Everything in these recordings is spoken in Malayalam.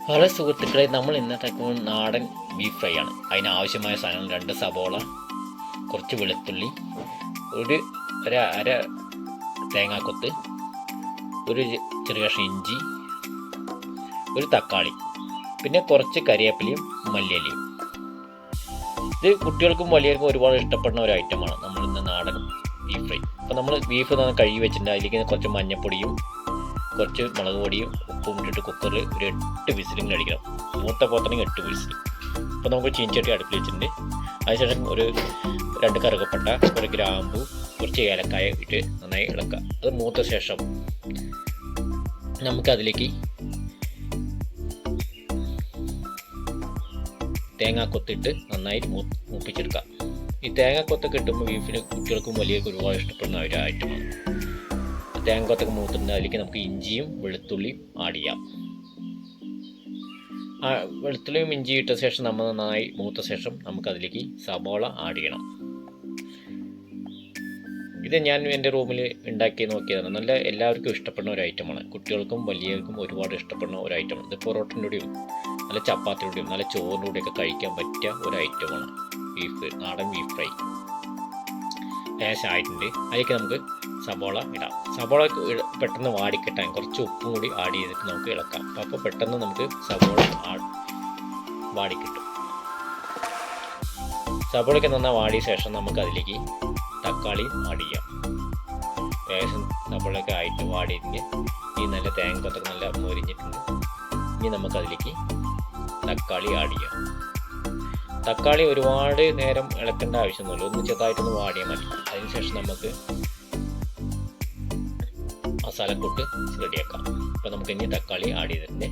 ഹലോ സുഹൃത്തുക്കളെ, നമ്മൾ ഇന്നത്തെ നാടൻ ബീഫ് ഫ്രൈ ആണ്. അതിനാവശ്യമായ സാധനങ്ങൾ 2 സബോള, കുറച്ച് വെളുത്തുള്ളി, അര തേങ്ങാക്കൊത്ത്, ഒരു ചെറിയ കഷ്ണം ഇഞ്ചി, ഒരു തക്കാളി, പിന്നെ കുറച്ച് കരിവേപ്പിലയും മല്ലിയിലയും. ഇത് കുട്ടികൾക്കും വലിയവർക്കും ഒരുപാട് ഇഷ്ടപ്പെടുന്ന ഒരു ഐറ്റമാണ് നമ്മൾ ഇന്ന് നാടൻ ബീഫ് ഫ്രൈ. അപ്പോൾ നമ്മൾ ബീഫ് കഴുകി വെച്ചിട്ടുണ്ട്. അതിലേക്ക് കുറച്ച് മഞ്ഞൾപ്പൊടിയും കുറച്ച് മുളക് പൊടിയും ഉപ്പും ഇട്ടിട്ട് കുക്കറിൽ ഒരു 8 വിസിലിങ്ങനെ അടിക്കണം. മൂത്ത പോത്തണെങ്കിൽ 8 വിസിൽ. അപ്പോൾ നമുക്ക് ചീഞ്ചട്ടി അടുപ്പിൽ വെച്ചിട്ടുണ്ട്. അതിനുശേഷം ഒരു 2 കറുകപ്പട്ട, ഒരു ഗ്രാമ്പു, കുറച്ച് ഏലക്കായ ഇട്ട് നന്നായി ഇളക്കുക. അത് മൂത്ത ശേഷം നമുക്കതിലേക്ക് തേങ്ങാക്കൊത്തിട്ട് നന്നായി മൂപ്പിച്ചെടുക്കാം. ഈ തേങ്ങാക്കൊത്തൊക്കെ ഇട്ടുമ്പോൾ ബീഫിന് കുട്ടികൾക്കും വലിയവർക്കും ഒരുപാട് ഇഷ്ടപ്പെടുന്ന ഒരു ഐറ്റമാണ്. തേങ്ങാക്കൊത്തൊക്കെ മൂത്തിട്ടുണ്ട്. അതിലേക്ക് നമുക്ക് ഇഞ്ചിയും വെളുത്തുള്ളിയും ആഡ് ചെയ്യാം. വെളുത്തുള്ളിയും ഇഞ്ചി ഇട്ട ശേഷം നമ്മൾ നന്നായി മൂത്ത ശേഷം നമുക്കതിലേക്ക് സബോള ആഡ് ചെയ്യണം. ഇത് ഞാൻ എൻ്റെ റൂമിൽ ഉണ്ടാക്കി നോക്കിയതാണ്. നല്ല എല്ലാവർക്കും ഇഷ്ടപ്പെടുന്ന ഒരു ഐറ്റമാണ്. കുട്ടികൾക്കും വലിയവർക്കും ഒരുപാട് ഇഷ്ടപ്പെടുന്ന ഒരു ഐറ്റമാണ്. ഇത് പൊറോട്ടൻ്റെ കൂടെയും നല്ല ചപ്പാത്തിയുടെയും നല്ല ചോറിൻ്റെ കൂടെയൊക്കെ കഴിക്കാൻ പറ്റിയ ഒരു ഐറ്റമാണ് നാടൻ ബീഫ് ഫ്രൈ. ആയിട്ടുണ്ട്. അതിലേക്ക് നമുക്ക് സബോള ഇടാം. സബോള പെട്ടെന്ന് വാടിക്കിട്ടാൻ കുറച്ച് ഉപ്പും കൂടി ആഡ് ചെയ്തിട്ട് നമുക്ക് ഇളക്കാം. അപ്പോൾ പെട്ടെന്ന് നമുക്ക് സബോള വാടിക്കിട്ടും. സബോളയ്ക്ക് നന്നായി വാടിയ ശേഷം നമുക്ക് അതിലേക്ക് തക്കാളി ആഡ് ചെയ്യാം. ഏകദേശം സബോളയൊക്കെ ആയിട്ട് വാടിയിട്ട് ഈ നല്ല തേങ്ങത്തൊക്കെ നല്ല മൊരിഞ്ഞിട്ടുണ്ട്. ഇനി നമുക്കതിലേക്ക് തക്കാളി ആഡ് ചെയ്യാം. തക്കാളി ഒരുപാട് നേരം ഇളക്കേണ്ട ആവശ്യമൊന്നുമില്ല. ഒന്ന് ചെറുതായിട്ടൊന്ന് വാടിയാൽ മതി. അതിനുശേഷം നമുക്ക് മസാലക്കൂട്ട് റെഡിയാക്കാം. അപ്പോൾ നമുക്ക് ഇനി തക്കാളി ആഡ് ചെയ്തിട്ടുണ്ട്.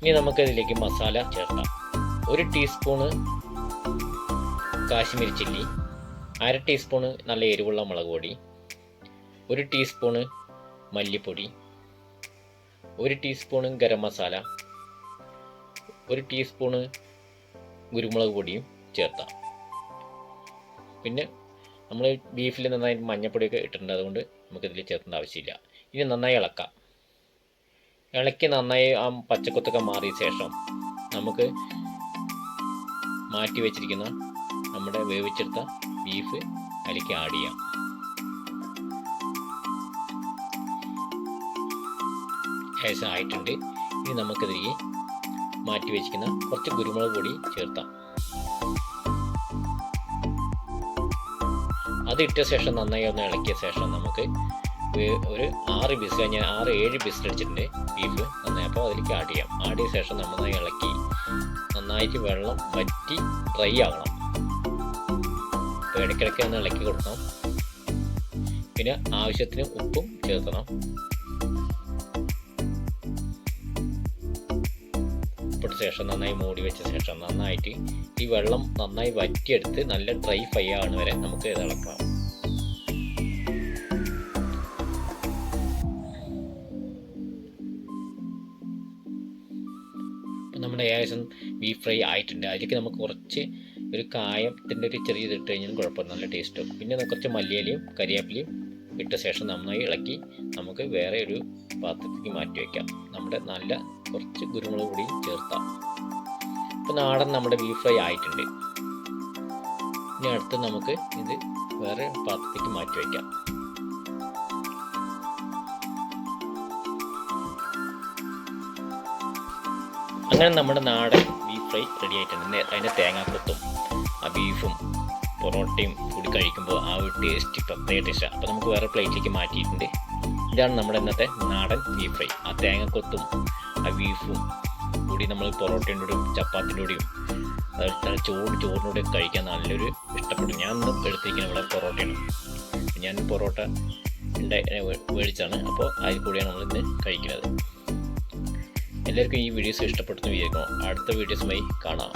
ഇനി നമുക്കതിലേക്ക് മസാല ചേർക്കാം. 1 ടീസ്പൂണ് കാശ്മീരി ചില്ലി, 1/2 ടീസ്പൂണ് നല്ല എരിവുള്ള മുളക് പൊടി, 1 ടീസ്പൂണ് മല്ലിപ്പൊടി, 1 ടീസ്പൂണ് ഗരം മസാല, 1 ടീസ്പൂണ് കുരുമുളക് പൊടിയും ചേർത്താം. പിന്നെ നമ്മൾ ബീഫിൽ നന്നായി മഞ്ഞൾപ്പൊടിയൊക്കെ ഇട്ടിട്ടുണ്ട്. അതുകൊണ്ട് നമുക്കിതിൽ ചേർക്കേണ്ട ആവശ്യമില്ല. ഇനി നന്നായി ഇളക്കാം. ഇളക്കി നന്നായി ആ പച്ചക്കൊത്തൊക്കെ മാറിയ ശേഷം നമുക്ക് മാറ്റി വെച്ചിരിക്കുന്ന നമ്മുടെ വേവിച്ചെടുത്ത ബീഫ് അതിലേക്ക് ആഡ് ചെയ്യാം. ഏകദേശം ആയിട്ടുണ്ട്. ഇനി നമുക്കതിലേക്ക് മാറ്റി വെച്ചിരിക്കുന്ന കുറച്ച് കുരുമുളക് പൊടി ചേർത്താം. അത് ഇട്ട ശേഷം നന്നായി ഒന്ന് ഇളക്കിയ ശേഷം നമുക്ക് ഒരു 6 വിസിൽ, ഞാൻ 6-7 വിസിൽ അടിച്ചിട്ടുണ്ട് ബീഫ് നന്നായി. അപ്പോൾ അതിലേക്ക് ആഡ് ചെയ്യാം. ആഡ് ചെയ്ത ശേഷം നന്നായി ഇളക്കി നന്നായിട്ട് വെള്ളം വറ്റി ഡ്രൈ ആകണം. അപ്പോൾ ഇടയ്ക്കിടയ്ക്ക് ഒന്ന് ഇളക്കി കൊടുക്കണം. പിന്നെ ആവശ്യത്തിന് ഉപ്പും ചേർക്കണം. ഉപ്പിട്ട ശേഷം നന്നായി മൂടി വെച്ച ശേഷം നന്നായിട്ട് ഈ വെള്ളം നന്നായി വറ്റിയെടുത്ത് നല്ല ഡ്രൈ ഫ്രൈ ആവുന്ന വരെ നമുക്ക് ഇത് ഇളക്കണം. അപ്പം നമ്മുടെ ഏകദേശം ബീഫ് ഫ്രൈ ആയിട്ടുണ്ട്. അതിലേക്ക് നമുക്ക് കുറച്ച് ഒരു കായത്തിൻ്റെ ഒരു ചെറിയ ഇതിട്ട് കഴിഞ്ഞാൽ കുഴപ്പമില്ല, നല്ല ടേസ്റ്റ്. പിന്നെ കുറച്ച് മല്ലിയിലയും കരിവേപ്പിലയും ഇട്ട ശേഷം നന്നായി ഇളക്കി നമുക്ക് വേറെ ഒരു പാത്രത്തിലേക്ക് മാറ്റി വയ്ക്കാം. നമ്മുടെ നല്ല കുറച്ച് കുരുമുളക് പൊടിയും ചേർത്താം. ഇപ്പോൾ നാടൻ നമ്മുടെ ബീഫ് ഫ്രൈ ആയിട്ടുണ്ട്. ഇനി അടുത്ത് നമുക്ക് ഇത് വേറെ പാത്രത്തിലേക്ക് മാറ്റി വയ്ക്കാം. അങ്ങനെ നമ്മുടെ നാടൻ ബീഫ് ഫ്രൈ റെഡി ആയിട്ടുണ്ട്. അതിൻ്റെ തേങ്ങാക്കൊത്തും ആ ബീഫും പൊറോട്ടയും കൂടി കഴിക്കുമ്പോൾ ആ ഒരു ടേസ്റ്റ് പ്രത്യേക ടേസ്റ്റാണ്. അപ്പോൾ നമുക്ക് വേറെ പ്ലേറ്റിലേക്ക് മാറ്റിയിട്ടുണ്ട്. ഇതാണ് നമ്മുടെ ഇന്നത്തെ നാടൻ ബീഫ് ഫ്രൈ. ആ തേങ്ങക്കൊത്തും ആ ബീഫും കൂടി നമ്മൾ പൊറോട്ടയുടെ കൂടെയും ചപ്പാത്തിൻ്റെ കൂടെയും അതുപോലെ ചോറിനൂടെ കഴിക്കാൻ നല്ലൊരു ഇഷ്ടപ്പെടും. ഞാൻ ഇന്ന് എടുത്തിരിക്കുന്നത് ഇവിടെ പൊറോട്ടയാണ്. ഞാൻ പൊറോട്ട മേടിച്ചാണ്. അപ്പോൾ അതിൽ കൂടിയാണ് നമ്മളിന്ന് കഴിക്കുന്നത്. എല്ലാവർക്കും ഈ വീഡിയോസ് ഇഷ്ടപ്പെടുന്ന വിചാരിക്കണം. അടുത്ത വീഡിയോസുമായി കാണാം.